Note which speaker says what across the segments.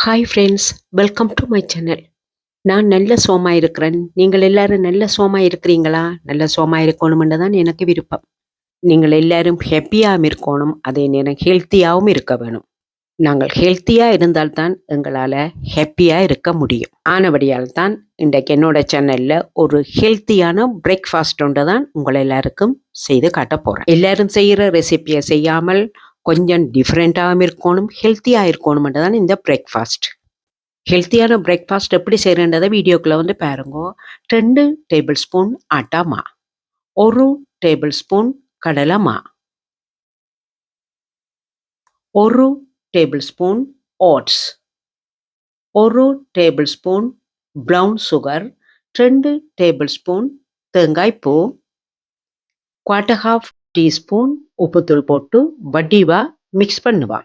Speaker 1: Hi friends, welcome to my channel. நான் நல்ல சோமா இருக்கிறேன். நீங்கள் எல்லாரும் நல்ல சோமா இருக்கிறீங்களா? நல்ல சோமா இருக்கணும்னு தான் எனக்கு விருப்பம். நீங்கள் எல்லாரும் ஹாப்பியாகவும் இருக்கணும், அதே நேரம் ஹெல்த்தியாகவும் இருக்க வேணும். நாங்கள் ஹெல்த்தியா இருந்தால்தான் எங்களால் ஹாப்பியா இருக்க முடியும். ஆனபடியால் தான் இன்றைக்கு என்னோட சேனல்ல ஒரு ஹெல்த்தியான பிரேக்ஃபாஸ்ட் ஒன்று தான் உங்கள் எல்லாருக்கும் செய்து காட்ட போகிறேன். எல்லாரும் செய்கிற ரெசிபியை செய்யாமல் கொஞ்சம் டிஃப்ரெண்ட்டாகவும் இருக்கணும், ஹெல்த்தியாக இருக்கணும்னு தான் இந்த பிரேக்ஃபாஸ்ட். ஹெல்த்தியான பிரேக்ஃபாஸ்ட் எப்படி செய்கிறேன்றதை வீடியோக்குள்ளே வந்து பாருங்க. 2 டேபிள் ஸ்பூன் ஆட்டா மா, 1 டேபிள் ஸ்பூன் கடலை மா, 1 tablespoon oats, 1 tablespoon brown sugar, 2 tablespoon தேங்காய் பூ, 1/4 டீஸ்பூன் உப்புத்தூள் போட்டு வடிவா மிக்ஸ் பண்ணுவா.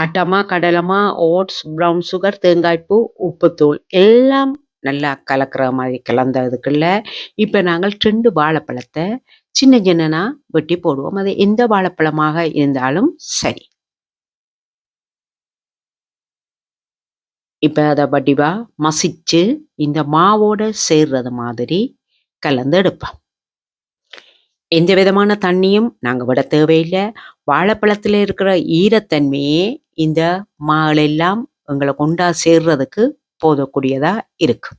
Speaker 1: ஆட்டாமா, கடலைமா, ஓட்ஸ், ப்ரௌன் சுகர், தேங்காய்ப்பூ, உப்புத்தூள் எல்லாம் நல்லா கலக்கிற மாதிரி கலந்ததுக்குள்ள இப்போ நாங்கள் 2 வாழைப்பழத்தை சின்ன சின்னனா வெட்டி போடுவோம். அது எந்த வாழைப்பழமாக இருந்தாலும் சரி. இப்போ அதை வடிவா மசிச்சு இந்த மாவோட சேர்றது மாதிரி கலந்து எடுப்போம். எந்த விதமான தண்ணியும் நாங்கள் விட தேவையில்லை. வாழைப்பழத்தில் இருக்கிற ஈரத்தன்மையே இந்த மாவுலெல்லாம் எங்களை கொண்டா சேர்றதுக்கு போதக்கூடியதா இருக்கு.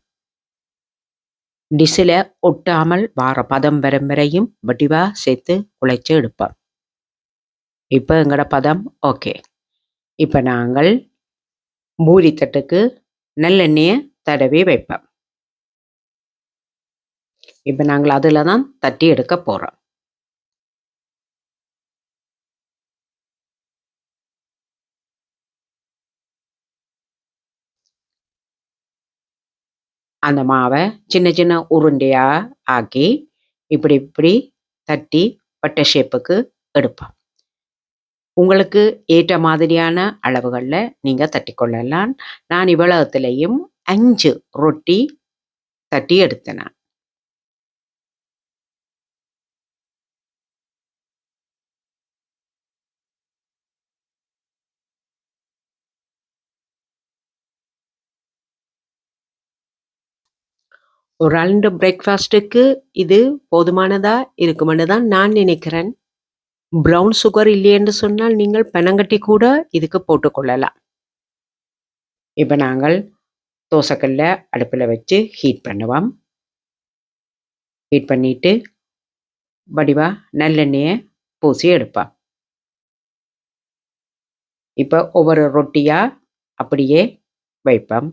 Speaker 1: டிஷ்ஷில் ஒட்டாமல் வார பதம் வரும் வரையும் வடிவா சேர்த்து குழைச்சி எடுப்போம். இப்போ எங்களோட பதம் ஓகே. இப்போ நாங்கள் பூரி தட்டுக்கு நல்லெண்ணெயை தடவி வைப்போம். இப்போ நாங்கள் அதில் தான் தட்டி எடுக்க போகிறோம். அந்த மாவை சின்ன சின்ன உருண்டையாக ஆக்கி இப்படி இப்படி தட்டி வட்ட ஷேப்புக்கு எடுப்போம். உங்களுக்கு ஏற்ற மாதிரியான அளவுகளில் நீங்கள் தட்டி கொள்ளலாம். நான் இவ்வளவுத்திலையும் 5 ரொட்டி தட்டி எடுத்தேன். ஒரு 2 பிரேக்ஃபாஸ்ட்டுக்கு இது போதுமானதா இருக்குமென்னு தான் நான் நினைக்கிறேன். ப்ரௌன் சுகர் இல்லையென்று சொன்னால் நீங்கள் பனங்கட்டி கூட இதுக்கு போட்டுக்கொள்ளலாம். இப்போ நாங்கள் தோசைக்கல்ல அடுப்பில் வச்சு ஹீட் பண்ணுவோம். ஹீட் பண்ணிட்டு வடிவா நல்லெண்ணெயை பூசி எடுப்போம். இப்போ ஒவ்வொரு ரொட்டியாக அப்படியே வைப்போம்.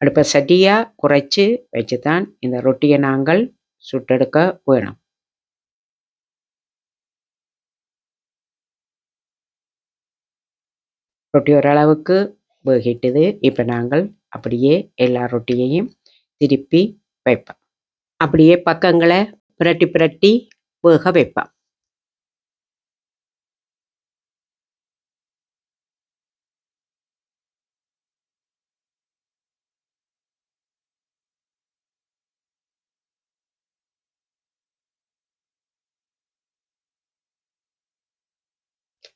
Speaker 1: அடுப்பை சட்டியாக குறைச்சி வச்சு தான் இந்த ரொட்டியை நாங்கள் சுட்டெடுக்க வேணும். ரொட்டி ஓரளவுக்கு வேகிட்டுது. இப்போ நாங்கள் அப்படியே எல்லா ரொட்டியையும் திருப்பி வைப்போம். அப்படியே பக்கங்களை புரட்டி புரட்டி வேக வைப்போம்.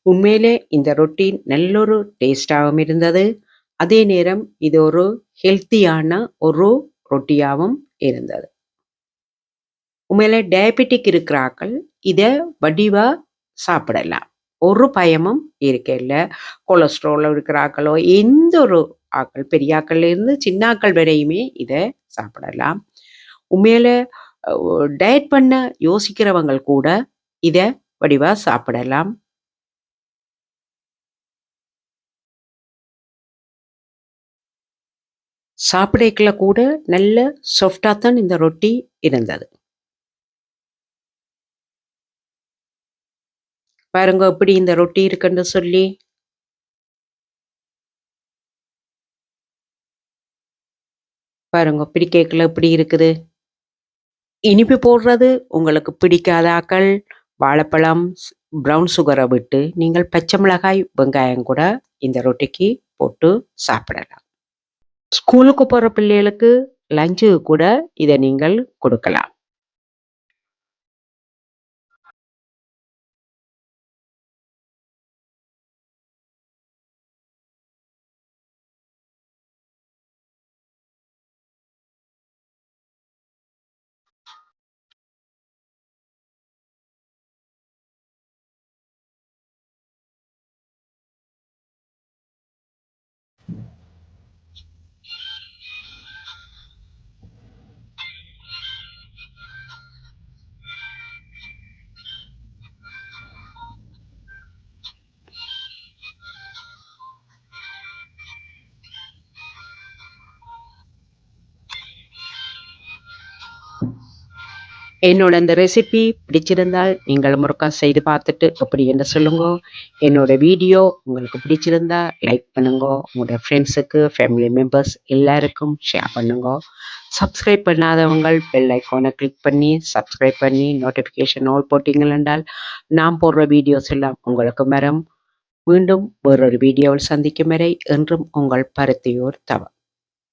Speaker 1: உண்மையிலே இந்த ரொட்டி நல்லொரு டேஸ்டாகவும் இருந்தது. அதே நேரம் இது ஒரு ஹெல்த்தியான ஒரு ரொட்டியாகவும் இருந்தது. உண்மையிலே டயபெட்டிக் இருக்கிற ஆக்கள் இதை வடிவா சாப்பிடலாம். ஒரு பயமும் இருக்கையில் கொலஸ்ட்ரால் இருக்கிற ஆக்களோ எந்த ஒரு ஆக்கள் பெரிய ஆக்கள்ல இருந்து சின்ன ஆக்கள் வரையுமே இதை சாப்பிடலாம். உண்மையில டயட் பண்ண யோசிக்கிறவங்க கூட இதை வடிவா சாப்பிடலாம். சாப்பிடக்குள்ள கூட நல்ல சாஃப்டா தான் இந்த ரொட்டி இருந்தது. பாருங்க எப்படி இந்த ரொட்டி இருக்குன்னு சொல்லி. பாருங்க பிடிக்கக்குள்ள எப்படி இருக்குது. இனிப்பு போடுறது உங்களுக்கு பிடிக்காத ஆக்கள் வாழைப்பழம், ப்ரவுன் சுகரை விட்டு நீங்கள் பச்சை மிளகாய், வெங்காயம் கூட இந்த ரொட்டிக்கு போட்டு சாப்பிடலாம். ஸ்கூலுக்கு போற பிள்ளைகளுக்கு லஞ்சுக்கு கூட இதை நீங்கள் கொடுக்கலாம். என்னோட இந்த ரெசிபி பிடிச்சிருந்தால் நீங்கள் முறுக்கா செய்து பார்த்துட்டு எப்படி என்று சொல்லுங்க. என்னோட வீடியோ உங்களுக்கு பிடிச்சிருந்தா லைக் பண்ணுங்க. உங்களோட ஃப்ரெண்ட்ஸுக்கு, ஃபேமிலி மெம்பர்ஸ் எல்லாருக்கும் ஷேர் பண்ணுங்க. சப்ஸ்கிரைப் பண்ணாதவங்க பெல் ஐக்கானை கிளிக் பண்ணி சப்ஸ்கிரைப் பண்ணி நோட்டிஃபிகேஷன் ஆல் போட்டிங்கள் என்றால் நான் போடுற வீடியோஸ் எல்லாம் உங்களுக்கு வரும். மீண்டும் வேறொரு வீடியோவில் சந்திக்கும் வரை என்றும் உங்கள் பருத்தியூர் தவம்.